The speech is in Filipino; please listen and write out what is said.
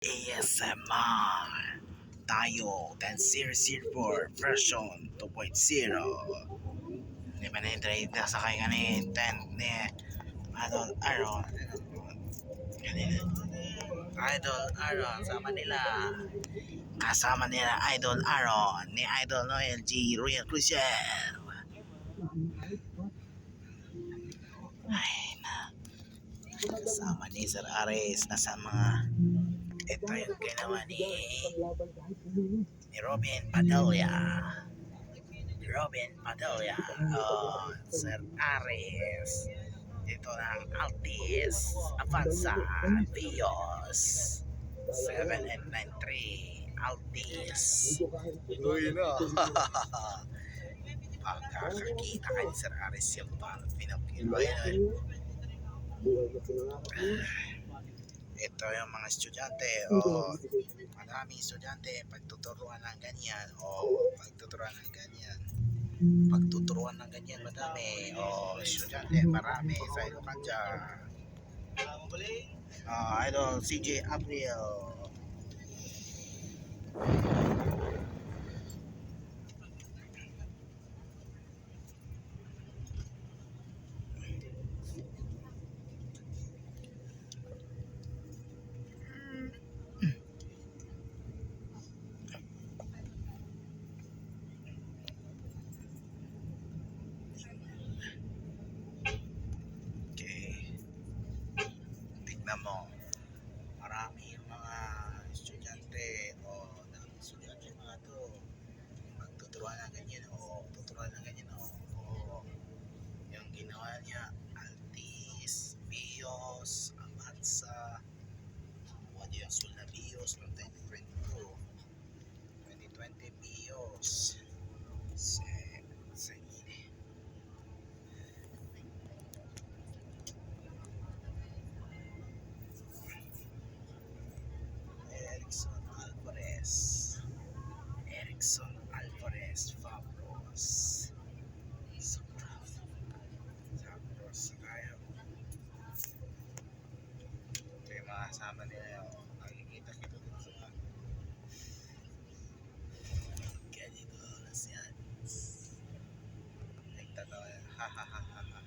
ASMR tayo 10004 version 2.0. Di ba na sakay ka ni tent ni Idol Aaron kanina. Idol Aaron kasama nila Idol Aaron ni Idol Noel G. Royal Cruiser. Ay na kasama ni Sir Ares na sa mga ito yung ginawa ni Robin Padilla, Sir Ares dito ng Altis Avanza Vios 7893 Altis. Uy na pagkakakita ka ni Sir Ares yung pinapinoy. Ito yung mga estudyante maraming estudyante pagtuturuan ng ganyan madami estudyante marami sa Ilocanja. Idol CJ Abril. Tignan mo, marami yung mga estudyante mga to magtuturuan ng ganyan yung ginawa niya Altis, Bios, Avanza yung Sula Bios ng 2020 Bios sa Erickson Alvarez Fabros kaya ito yung mga kasama nila yung nakikita dito sa ganito oras yan nagtatawa yan ha ha ha ha ha ha.